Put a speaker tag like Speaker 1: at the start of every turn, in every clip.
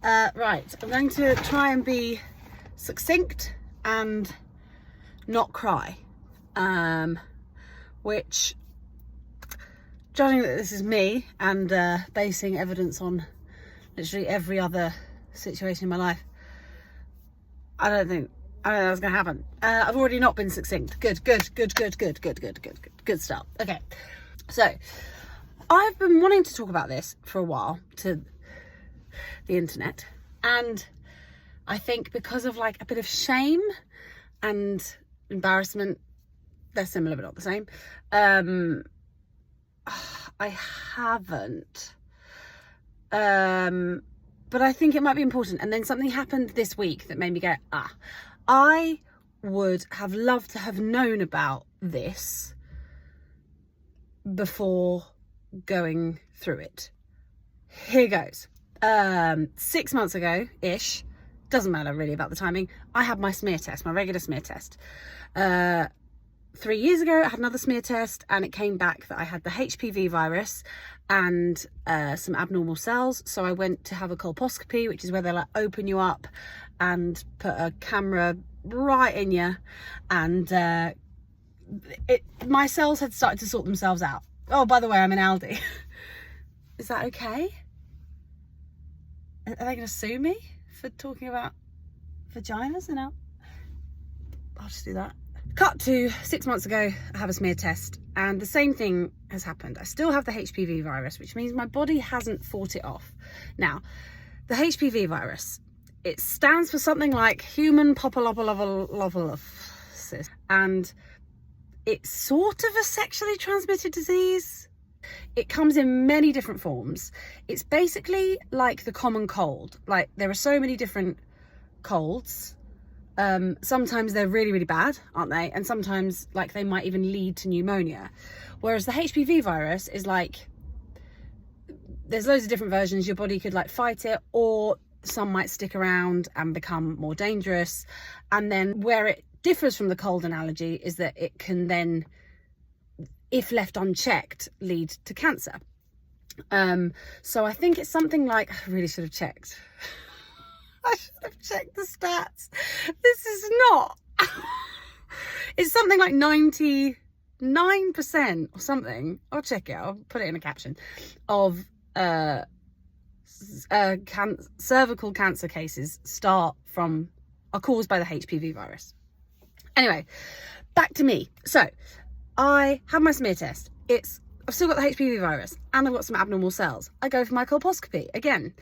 Speaker 1: Right, I'm going to try and be succinct and not cry, which, judging that this is me and basing evidence on literally every other situation in my life, I don't think that's gonna happen. I've already not been succinct. Good start. Okay, so I've been wanting to talk about this for a while to the internet, and I think because of like a bit of shame and embarrassment, they're similar but not the same, I haven't, but I think it might be important. And then something happened this week that made me go, I would have loved to have known about this before going through it. Here goes. 6 months ago ish, doesn't matter really about the timing, I had my smear test, my regular smear test. 3 years ago I had another smear test, and it came back that I had the HPV virus and some abnormal cells. So I went to have a colposcopy, which is where they like open you up and put a camera right in you, and my cells had started to sort themselves out. Oh, by the way, I'm in Aldi. Is that okay? Are they going to sue me for talking about vaginas? And I'll just do that. Cut to 6 months ago, I have a smear test, and the same thing has happened. I still have the HPV virus, which means my body hasn't fought it off. Now, the HPV virus, it stands for something like human papillomavirus, and it's sort of a sexually transmitted disease. It comes in many different forms. It's basically like the common cold. Like, there are so many different colds. Sometimes they're really, really bad, aren't they? And sometimes like they might even lead to pneumonia. Whereas the HPV virus is like, there's loads of different versions. Your body could like fight it, or some might stick around and become more dangerous. And then where it differs from the cold analogy is that it can then, if left unchecked, lead to cancer. So I think it's something like, I really should have checked. I should have checked the stats. This is not. It's something like 99% or something. I'll check it. I'll put it in a caption of cervical cancer cases are caused by the HPV virus. Anyway, back to me. So I have my smear test. I've still got the HPV virus and I've got some abnormal cells. I go for my colposcopy again,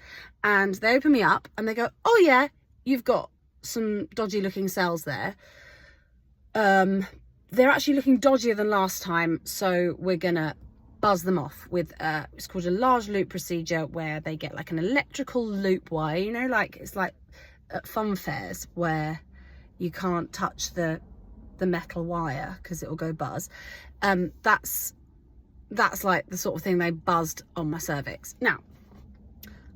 Speaker 1: and they open me up and they go, oh yeah, you've got some dodgy looking cells there. They're actually looking dodgier than last time, so we're gonna buzz them off with it's called a large loop procedure, where they get like an electrical loop wire, you know, like it's like at fun fairs where you can't touch the metal wire because it'll go buzz. That's like the sort of thing they buzzed on my cervix. Now,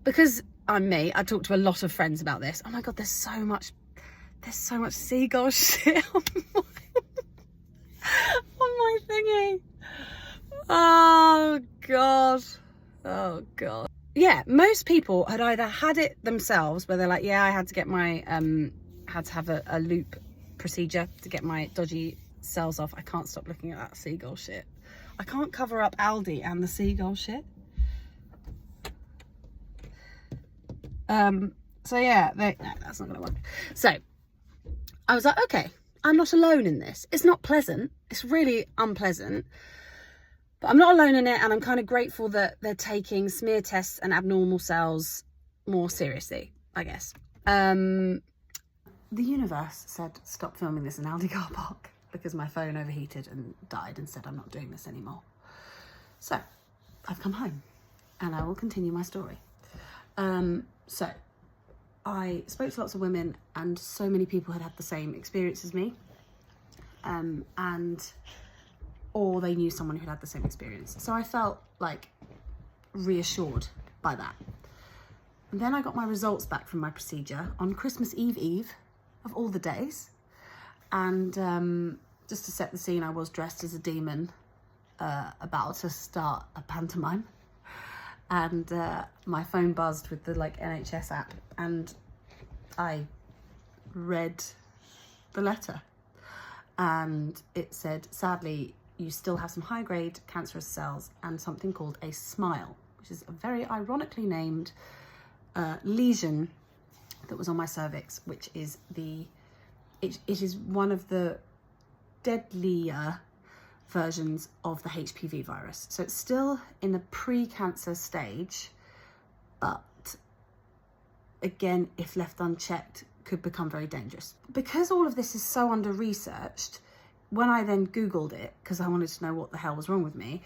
Speaker 1: because I'm me, I talked to a lot of friends about this. Oh my God, there's so much seagull shit on my thingy. Oh God. Yeah, most people had either had it themselves, where they're like, yeah, I had to get my, had to have a loop procedure to get my dodgy cells off. I can't stop looking at that seagull shit. I can't cover up Aldi and the seagull shit. So yeah, no, that's not gonna work. So I was like, okay, I'm not alone in this. It's not pleasant. It's really unpleasant, but I'm not alone in it. And I'm kind of grateful that they're taking smear tests and abnormal cells more seriously, I guess. The universe said, stop filming this in Aldi car park, because my phone overheated and died and said I'm not doing this anymore. So I've come home and I will continue my story. So I spoke to lots of women, and so many people had had the same experience as me, or they knew someone who had the same experience. So I felt like reassured by that. And then I got my results back from my procedure on Christmas Eve of all the days. And just to set the scene, I was dressed as a demon, about to start a pantomime. and my phone buzzed with the like NHS app, and I read the letter, and it said, sadly, you still have some high-grade cancerous cells and something called a smile, which is a very ironically named lesion that was on my cervix, which is it is one of the deadlier versions of the HPV virus. So it's still in the pre-cancer stage, but again, if left unchecked, could become very dangerous. Because all of this is so under-researched, when I then Googled it, because I wanted to know what the hell was wrong with me,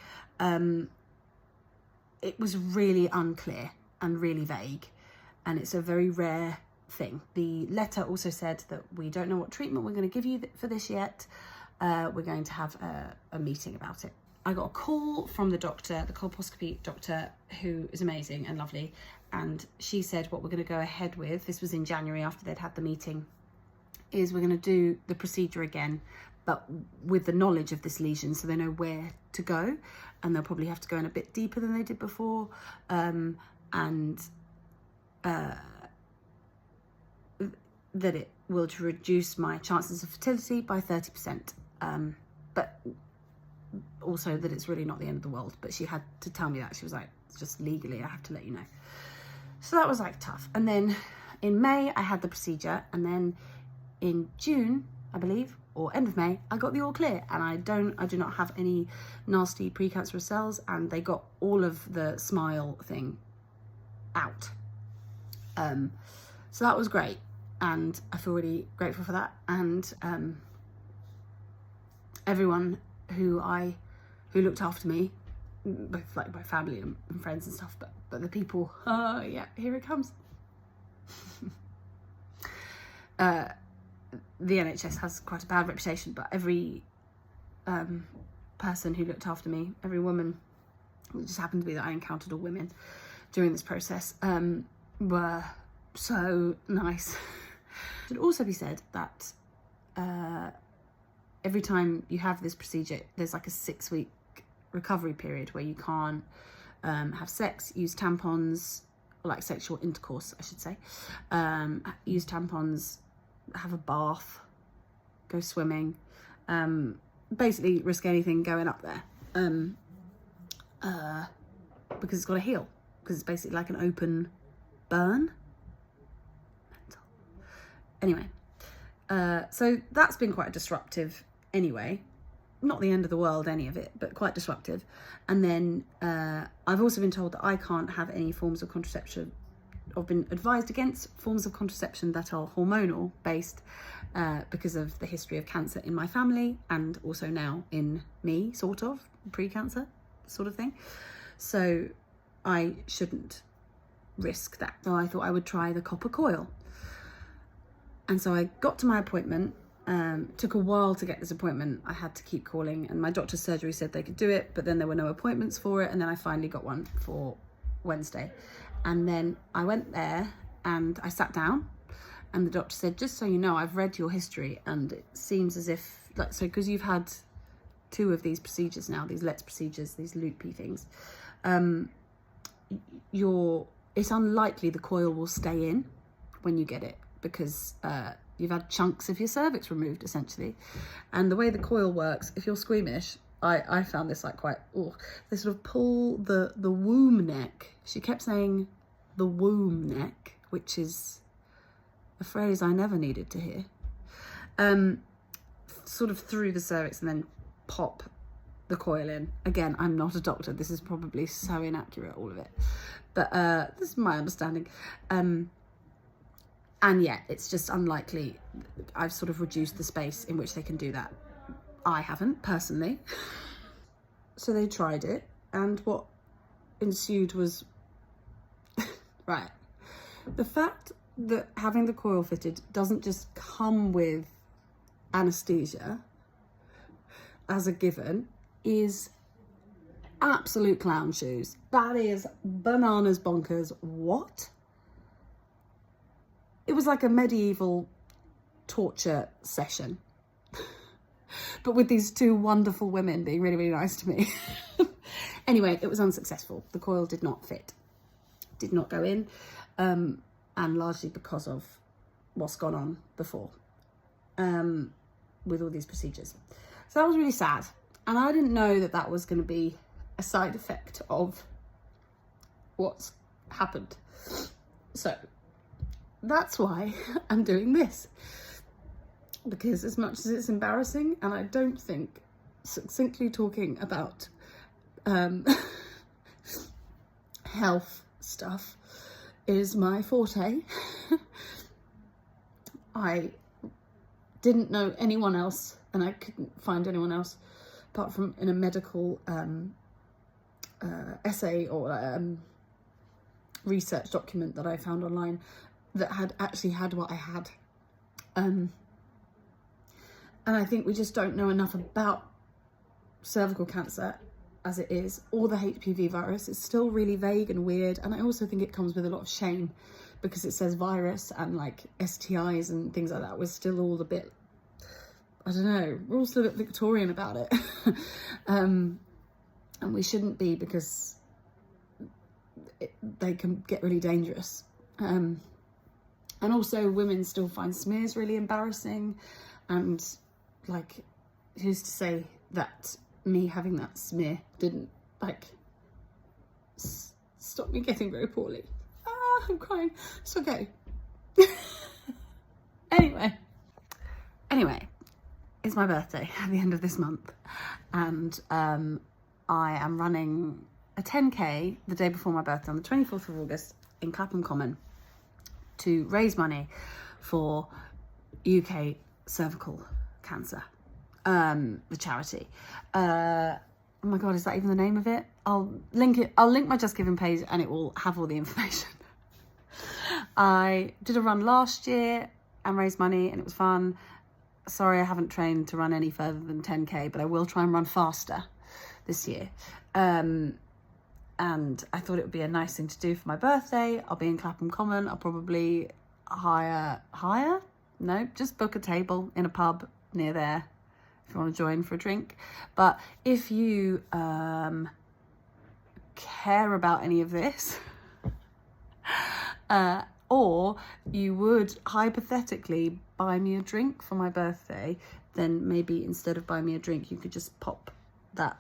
Speaker 1: it was really unclear and really vague, and it's a very rare thing. The letter also said that we don't know what treatment we're going to give you for this yet. We're going to have a meeting about it. I got a call from the doctor, the colposcopy doctor, who is amazing and lovely, and she said what we're going to go ahead with, this was in January after they'd had the meeting, is we're going to do the procedure again, but with the knowledge of this lesion, so they know where to go, and they'll probably have to go in a bit deeper than they did before, that it will reduce my chances of fertility by 30%, but also that it's really not the end of the world. But she had to tell me that. She was like, it's just legally, I have to let you know. So that was like tough. And then in May I had the procedure, and then in June, I believe, or end of May, I got the all clear, and I do not have any nasty precancerous cells, and they got all of the smile thing out. So that was great, and I feel really grateful for that. And everyone who looked after me, both like my family and friends and stuff, but the people, yeah, here it comes. The NHS has quite a bad reputation, but every person who looked after me, every woman, it just happened to be that I encountered all women during this process, were so nice. It should also be said that every time you have this procedure, there's like a 6-week recovery period where you can't have sex, use tampons, or like sexual intercourse, I should say, use tampons, have a bath, go swimming, basically risk anything going up there, because it's got to heal, because it's basically like an open burn. Mental. Anyway, so that's been quite disruptive anyway. Not the end of the world, any of it, but quite disruptive. And then I've also been told that I can't have any forms of contraception. I've been advised against forms of contraception that are hormonal based, because of the history of cancer in my family, and also now in me, sort of pre-cancer sort of thing. So I shouldn't risk that. So I thought I would try the copper coil. And so I got to my appointment. Took a while to get this appointment. I had to keep calling, and my doctor's surgery said they could do it, but then there were no appointments for it, and then I finally got one for Wednesday. And then I went there and I sat down, and the doctor said, just so you know, I've read your history, and it seems as if, like, so because you've had 2 of these procedures now, these LETS procedures, these loopy things, it's unlikely the coil will stay in when you get it, because you've had chunks of your cervix removed, essentially. And the way the coil works, if you're squeamish, I found this like quite, they sort of pull the womb neck. She kept saying the womb neck, which is a phrase I never needed to hear. Sort of through the cervix, and then pop the coil in. Again, I'm not a doctor. This is probably so inaccurate, all of it. But this is my understanding. And yeah, it's just unlikely. I've sort of reduced the space in which they can do that. I haven't, personally. So they tried it, and what ensued was, right, the fact that having the coil fitted doesn't just come with anaesthesia as a given is absolute clown shoes. That is bananas bonkers. What? It was like a medieval torture session, but with these 2 wonderful women being really, really nice to me. Anyway, it was unsuccessful. The coil did not fit, did not go in, and largely because of what's gone on before with all these procedures. So that was really sad. And I didn't know that that was going to be a side effect of what's happened. So that's why I'm doing this. Because as much as it's embarrassing, and I don't think succinctly talking about health stuff is my forte, I didn't know anyone else, and I couldn't find anyone else apart from in a medical essay or research document that I found online that had actually had what I had. And I think we just don't know enough about cervical cancer as it is, or the HPV virus. It's still really vague and weird, and I also think it comes with a lot of shame because it says virus, and like STIs and things like that, we're still all a bit, I don't know, we're all still a bit Victorian about it. And we shouldn't be, because they can get really dangerous. And also women still find smears really embarrassing, and like, who's to say that me having that smear didn't like stop me getting very poorly. I'm crying. It's okay. Anyway, it's my birthday at the end of this month, and I am running a 10k the day before my birthday on the 24th of August in Clapham Common to raise money for UK Cervical Cancer, the charity. Oh my god, is that even the name of it? I'll link my Just Giving page and it will have all the information. I did a run last year and raised money, and it was fun. Sorry, I haven't trained to run any further than 10k, but I will try and run faster this year. And I thought it would be a nice thing to do for my birthday. I'll be in Clapham Common. I'll probably just book a table in a pub near there if you want to join for a drink. But if you care about any of this, or you would hypothetically buy me a drink for my birthday, then maybe instead of buying me a drink, you could just pop that,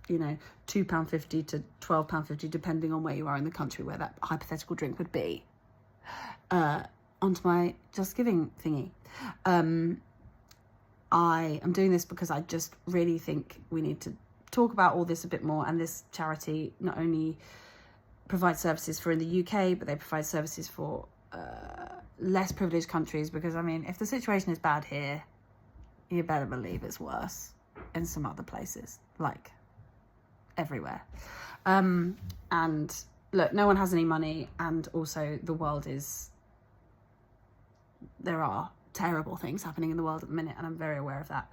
Speaker 1: you know, £2.50 to £12.50, depending on where you are in the country where that hypothetical drink would be, onto my Just Giving thingy. I am doing this because I just really think we need to talk about all this a bit more, and this charity not only provide services for in the UK, but they provide services for less privileged countries, because I mean, if the situation is bad here, you better believe it's worse in some other places, like everywhere. And look, no one has any money, and also the world is, there are terrible things happening in the world at the minute, and I'm very aware of that.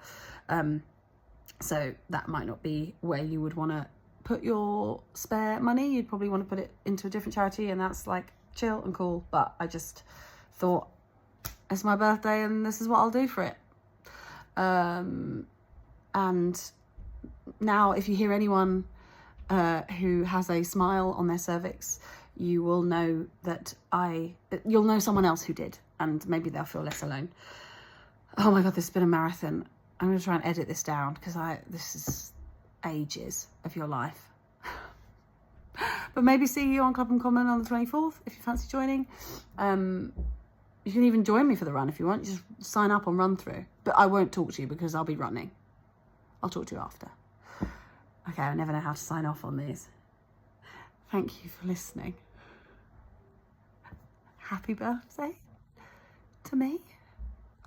Speaker 1: So that might not be where you would want to put your spare money. You'd probably want to put it into a different charity, and that's like chill and cool. But I just thought, it's my birthday and this is what I'll do for it. And now if you hear anyone who has a smile on their cervix, you will know that you'll know someone else who did, and maybe they'll feel less alone. Oh my god, this has been a marathon. I'm going to try and edit this down, because this is ages of your life. But maybe see you on Clapham Common on the 24th if you fancy joining. You can even join me for the run if you want. Just sign up on Run Through. But I won't talk to you because I'll be running. I'll talk to you after. Okay, I never know how to sign off on these. Thank you for listening. Happy birthday to me.